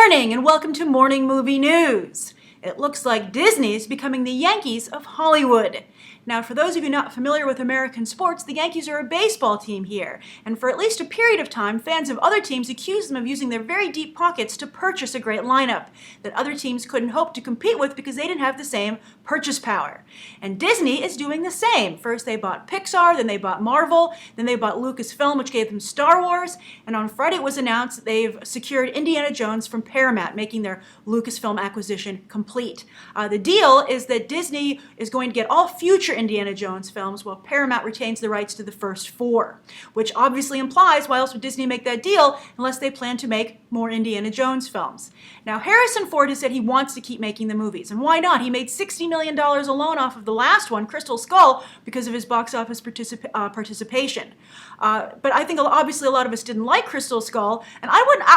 morning and welcome to Morning Movie News. It looks like Disney is becoming the Yankees of Hollywood. Now, for those of you not familiar with American sports, the Yankees are a baseball team here, and for at least a period of time, fans of other teams accused them of using their very deep pockets to purchase a great lineup that other teams couldn't hope to compete with because they didn't have the same purchase power. And Disney is doing the same. First they bought Pixar, then they bought Marvel, then they bought Lucasfilm, which gave them Star Wars, and on Friday it was announced that they've secured Indiana Jones from Paramount, making their Lucasfilm acquisition complete. The deal is that Disney is going to get all future Indiana Jones films while Paramount retains the rights to the first 4, which obviously implies why else would Disney make that deal unless they plan to make more Indiana Jones films. Now, Harrison Ford has said he wants to keep making the movies, and why not? He made $60 million alone off of the last one, Crystal Skull, because of his box office participation. But I think obviously a lot of us didn't like Crystal Skull, and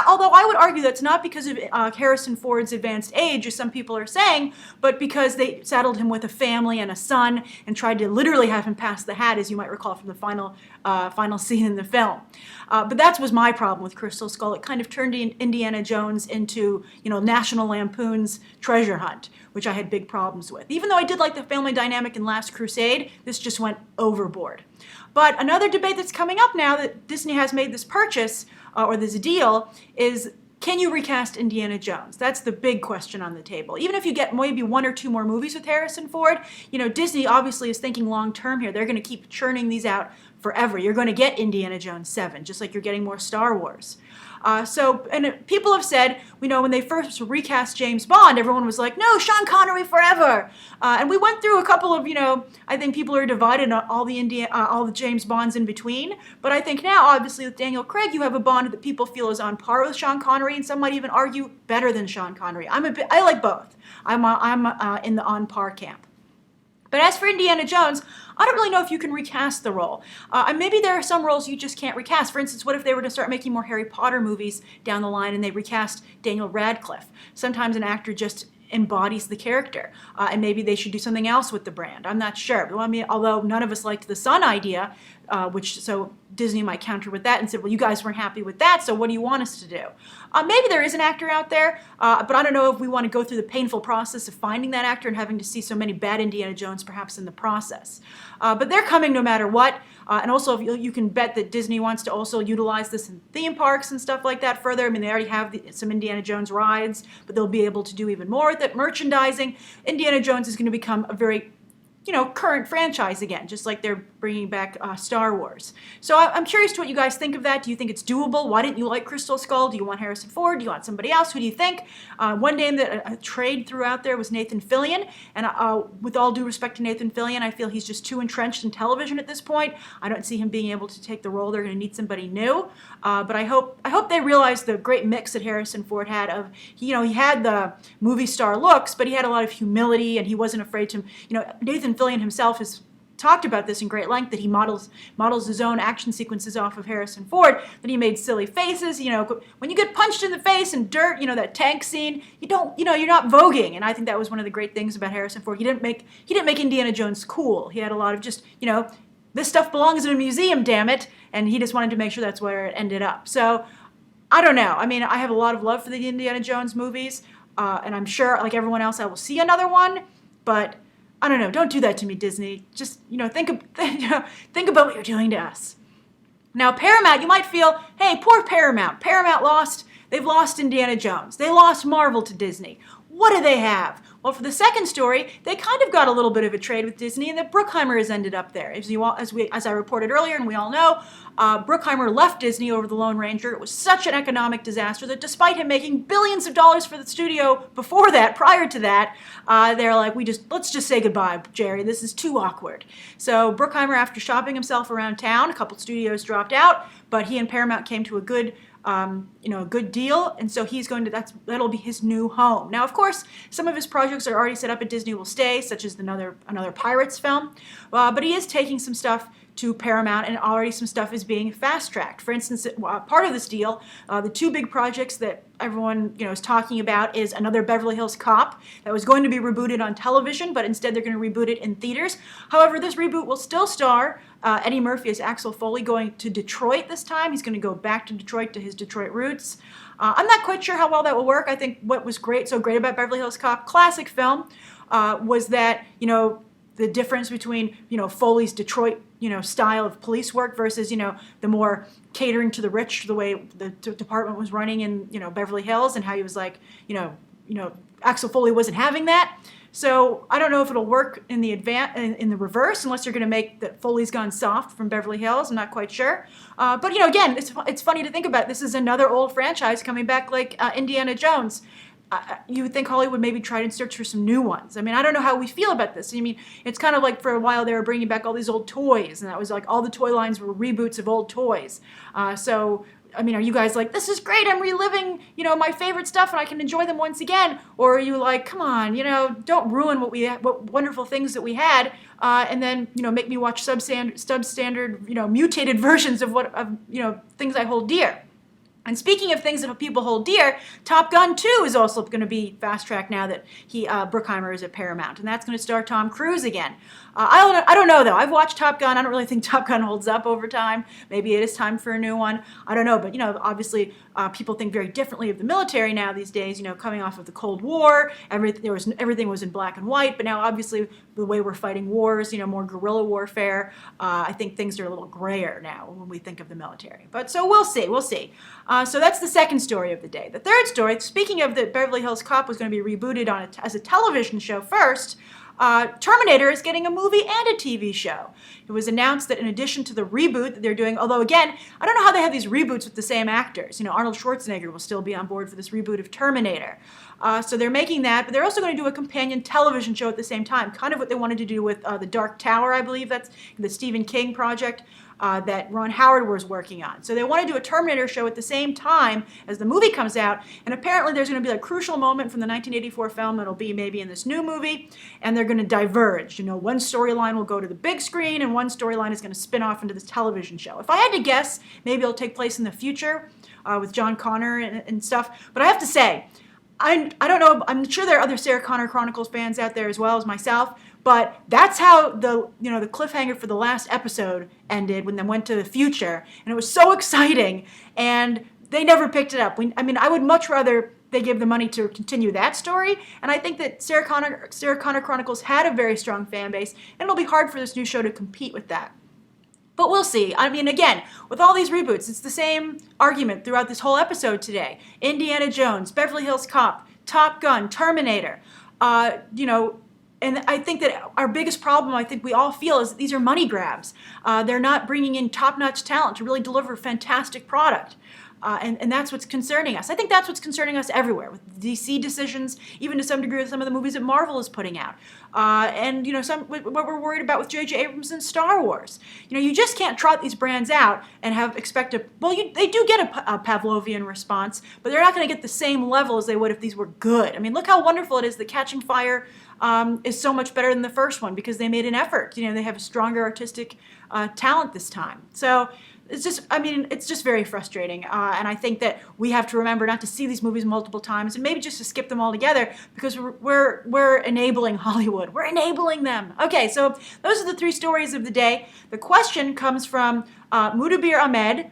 although I would argue that's not because of Harrison Ford's advanced age, as some people are saying, but because they saddled him with a family and a son and tried to literally have him pass the hat, as you might recall from the final scene in the film. But that was my problem with Crystal Skull. It kind of turned Indiana Jones into, National Lampoon's Treasure Hunt, which I had big problems with. Even though I did like the family dynamic in Last Crusade, this just went overboard. But another debate that's coming up now that Disney has made this purchase, or this deal, is can you recast Indiana Jones? That's the big question on the table. Even if you get maybe 1 or 2 more movies with Harrison Ford, Disney obviously is thinking long term here. They're going to keep churning these out forever. You're going to get Indiana Jones 7, just like you're getting more Star Wars. People have said, when they first recast James Bond, everyone was like, no, Sean Connery forever. And we went through a couple of, I think people are divided on all the James Bonds in between. But I think now, obviously, with Daniel Craig, you have a Bond that people feel is on par with Sean Connery, and some might even argue better than Sean Connery. I like both. I'm in the on par camp. But as for Indiana Jones, I don't really know if you can recast the role. And maybe there are some roles you just can't recast. For instance, what if they were to start making more Harry Potter movies down the line and they recast Daniel Radcliffe? Sometimes an actor just embodies the character, and maybe they should do something else with the brand. I'm not sure. Although none of us liked the Sun idea, so Disney might counter with that and say, well, you guys weren't happy with that, so what do you want us to do? Maybe there is an actor out there, but I don't know if we want to go through the painful process of finding that actor and having to see so many bad Indiana Jones perhaps in the process. But they're coming no matter what, and also you can bet that Disney wants to also utilize this in theme parks and stuff like that further. They already have some Indiana Jones rides, but they'll be able to do even more with it. Merchandising, Indiana Jones is going to become a very current franchise again, just like they're bringing back Star Wars. So I'm curious to what you guys think of that. Do you think it's doable? Why didn't you like Crystal Skull? Do you want Harrison Ford? Do you want somebody else? Who do you think? One name that a trade threw out there was Nathan Fillion, and with all due respect to Nathan Fillion, I feel he's just too entrenched in television at this point. I don't see him being able to take the role. They're going to need somebody new. But I hope they realize the great mix that Harrison Ford had of, he had the movie star looks, but he had a lot of humility, and he wasn't afraid to, Nathan Fillion himself has talked about this in great length, that he models his own action sequences off of Harrison Ford, that he made silly faces. When you get punched in the face and dirt, that tank scene, you're not voguing. And I think that was one of the great things about Harrison Ford. He didn't make Indiana Jones cool. He had a lot of just, this stuff belongs in a museum, damn it. And he just wanted to make sure that's where it ended up. So I don't know. I have a lot of love for the Indiana Jones movies, and I'm sure, like everyone else, I will see another one, but I don't know. Don't do that to me, Disney. Just, think about what you're doing to us. Now, Paramount, you might feel, hey, poor Paramount. Paramount they've lost Indiana Jones. They lost Marvel to Disney. What do they have? Well, for the second story, they kind of got a little bit of a trade with Disney, and that Bruckheimer has ended up there. As I reported earlier, and we all know, Bruckheimer left Disney over the Lone Ranger. It was such an economic disaster that despite him making billions of dollars for the studio prior to that, they're like, let's just say goodbye, Jerry. This is too awkward. So Bruckheimer, after shopping himself around town, a couple studios dropped out, but he and Paramount came to a good deal, and so that'll be his new home. Now, of course, some of his projects are already set up at Disney will stay, such as another Pirates film, but he is taking some stuff to Paramount, and already some stuff is being fast-tracked. For instance, part of this deal, the 2 big projects that everyone is talking about is another Beverly Hills Cop that was going to be rebooted on television, but instead they're going to reboot it in theaters. However, this reboot will still star Eddie Murphy as Axel Foley, going to Detroit this time. He's going to go back to Detroit, to his Detroit roots. I'm not quite sure how well that will work. I think what was so great about Beverly Hills Cop, classic film, was that, the difference between, Foley's Detroit, style of police work versus, the more catering to the rich, the way the department was running in, Beverly Hills, and how he was like, Axel Foley wasn't having that. So I don't know if it'll work in the in the reverse, unless you're going to make that Foley's Gone Soft from Beverly Hills. I'm not quite sure. But again, it's funny to think about. This is another old franchise coming back, like Indiana Jones. You would think Hollywood maybe tried and search for some new ones. I mean, I don't know how we feel about this. I mean, it's kind of like for a while they were bringing back all these old toys, and that was like all the toy lines were reboots of old toys. So, I mean, are you guys like, this is great, I'm reliving, my favorite stuff and I can enjoy them once again? Or are you like, come on, don't ruin what wonderful things that we had, and then, make me watch substandard, mutated versions of things I hold dear. And speaking of things that people hold dear, Top Gun 2 is also going to be fast-tracked now that Bruckheimer is at Paramount, and that's going to star Tom Cruise again. I don't know, though. I've watched Top Gun. I don't really think Top Gun holds up over time. Maybe it is time for a new one. I don't know, but, obviously people think very differently of the military now these days, coming off of the Cold War. Everything was in black and white, but now, obviously, the way we're fighting wars, more guerrilla warfare, I think things are a little grayer now when we think of the military. But so we'll see. So that's the second story of the day. The third story, speaking of the Beverly Hills Cop was going to be rebooted as a television show first, Terminator is getting a movie and a TV show. It was announced that in addition to the reboot that they're doing, although again, I don't know how they have these reboots with the same actors. Arnold Schwarzenegger will still be on board for this reboot of Terminator. So they're making that, but they're also going to do a companion television show at the same time, kind of what they wanted to do with The Dark Tower, I believe. That's the Stephen King project that Ron Howard was working on. So they want to do a Terminator show at the same time as the movie comes out, and apparently there's going to be a crucial moment from the 1984 film that'll be maybe in this new movie, and they're going to diverge. One storyline will go to the big screen, and one storyline is going to spin off into this television show. If I had to guess, maybe it'll take place in the future with John Connor and stuff, but I have to say, I don't know, I'm sure there are other Sarah Connor Chronicles fans out there as well as myself, but that's how the cliffhanger for the last episode ended when they went to the future, and it was so exciting, and they never picked it up. I would much rather they give the money to continue that story, and I think that Sarah Connor Chronicles had a very strong fan base, and it'll be hard for this new show to compete with that. But we'll see. Again, with all these reboots, it's the same argument throughout this whole episode today. Indiana Jones, Beverly Hills Cop, Top Gun, Terminator, and I think that our biggest problem, I think we all feel, is that these are money grabs. They're not bringing in top-notch talent to really deliver a fantastic product. And that's what's concerning us. I think that's what's concerning us everywhere, with DC decisions, even to some degree with some of the movies that Marvel is putting out. And what we're worried about with J.J. Abrams and Star Wars. You just can't trot these brands out and they do get a Pavlovian response, but they're not going to get the same level as they would if these were good. Look how wonderful it is that Catching Fire is so much better than the first one because they made an effort. They have a stronger artistic talent this time. So it's just very frustrating. And I think that we have to remember not to see these movies multiple times and maybe just to skip them all together because we're enabling Hollywood. We're enabling them. Okay, so those are the three stories of the day. The question comes from Mudabir Ahmed.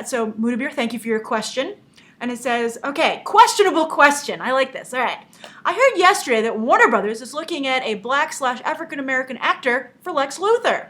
So Mudabir, thank you for your question. And it says, okay, questionable question. I like this. All right. I heard yesterday that Warner Brothers is looking at a Black/African-American actor for Lex Luthor.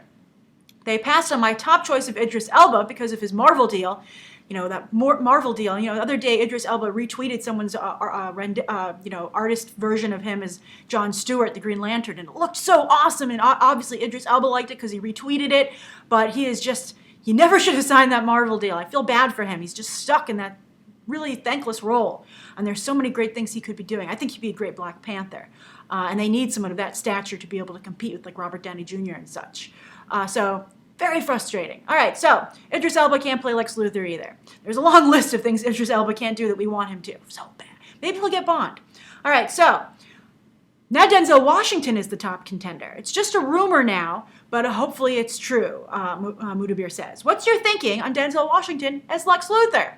They passed on my top choice of Idris Elba because of his Marvel deal. That Marvel deal. The other day Idris Elba retweeted someone's artist version of him as Jon Stewart, the Green Lantern, and it looked so awesome. And obviously Idris Elba liked it because he retweeted it. But he never should have signed that Marvel deal. I feel bad for him. He's just stuck in that really thankless role. And there's so many great things he could be doing. I think he'd be a great Black Panther. And they need someone of that stature to be able to compete with like Robert Downey Jr. and such. So very frustrating. All right, so Idris Elba can't play Lex Luthor either. There's a long list of things Idris Elba can't do that we want him to. So bad. Maybe he'll get Bond. All right, so now Denzel Washington is the top contender. It's just a rumor now, but hopefully it's true, Mudabir says. What's your thinking on Denzel Washington as Lex Luthor?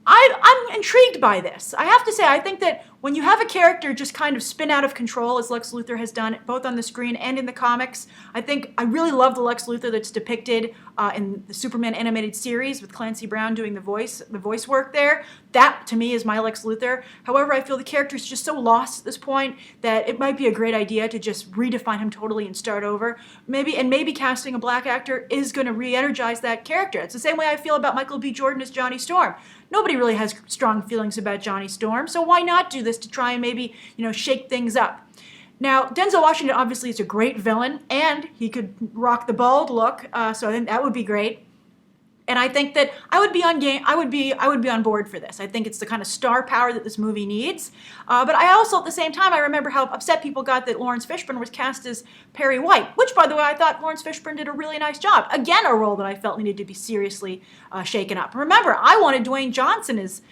I'm intrigued by this. I have to say, I think that when you have a character just kind of spin out of control, as Lex Luthor has done, both on the screen and in the comics, I really love the Lex Luthor that's depicted in the Superman animated series with Clancy Brown doing the voice work there. that, to me, is my Lex Luthor. However, I feel the character is just so lost at this point that it might be a great idea to just redefine him totally and start over. Maybe casting a black actor is going to re-energize that character. It's the same way I feel about Michael B. Jordan as Johnny Storm. Nobody really has strong feelings about Johnny Storm, so why not do this to try and maybe, shake things up? Now, Denzel Washington obviously is a great villain, and he could rock the bald look, so I think that would be great. And I think that I would be on board for this. I think it's the kind of star power that this movie needs. But I also, at the same time, I remember how upset people got that Lawrence Fishburne was cast as Perry White, which, by the way, I thought Lawrence Fishburne did a really nice job. Again, a role that I felt needed to be seriously shaken up. Remember, I wanted Dwayne Johnson as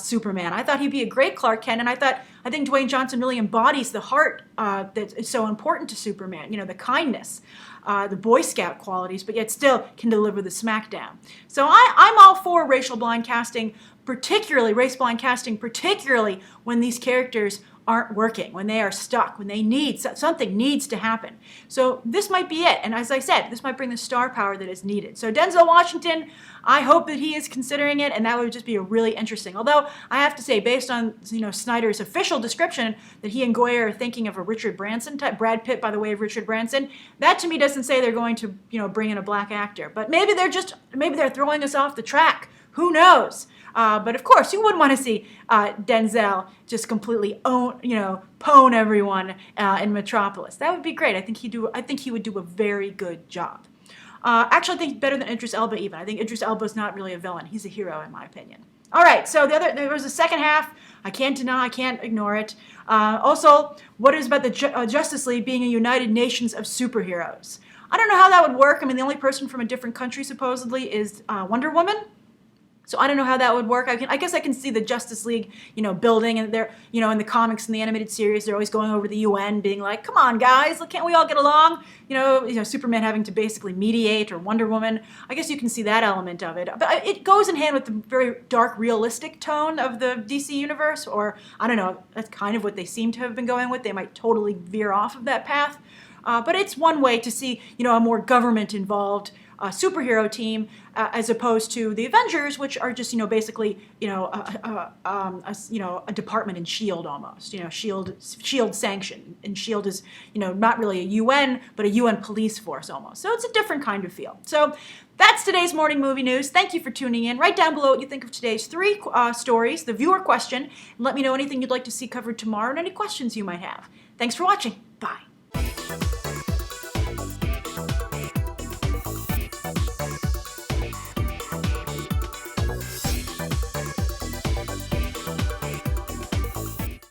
Superman. I thought he'd be a great Clark Kent, and I think Dwayne Johnson really embodies the heart that is so important to Superman. The kindness, the Boy Scout qualities, but yet still can deliver the smackdown. So I'm all for race-blind casting, particularly when these characters aren't working, when they are stuck, when they something needs to happen. So this might be it. And as I said, this might bring the star power that is needed. So Denzel Washington, I hope that he is considering it, and that would just be really interesting. Although I have to say, based on Snyder's official description that he and Goyer are thinking of a Richard Branson type, Brad Pitt by the way of Richard Branson, that to me doesn't say they're going to bring in a black actor. But maybe they're throwing us off the track. Who knows? But of course, you wouldn't want to see Denzel just completely pwn everyone in Metropolis. That would be great. I think he would do a very good job. Actually, I think better than Idris Elba even. I think Idris Elba is not really a villain. He's a hero, in my opinion. All right, so there was a second half. I can't ignore it. Also, what is about the Justice League being a United Nations of superheroes? I don't know how that would work. I mean, the only person from a different country supposedly is Wonder Woman. So I don't know how that would work. I guess I can see the Justice League, building, and they're, in the comics and the animated series, they're always going over the UN, being like, "Come on, guys, can't we all get along?" Superman having to basically mediate, or Wonder Woman. I guess you can see that element of it, but it goes in hand with the very dark, realistic tone of the DC universe, or I don't know. That's kind of what they seem to have been going with. They might totally veer off of that path, but it's one way to see, a more government-involved superhero team as opposed to the Avengers, which are just basically a department in Shield almost. Shield sanctioned, and Shield is not really a UN but a UN police force almost. So it's a different kind of feel. So that's today's morning movie news. Thank you for tuning in. Write down below what you think of today's three stories, the viewer question, and let me know anything you'd like to see covered tomorrow and any questions you might have. Thanks for watching. Bye.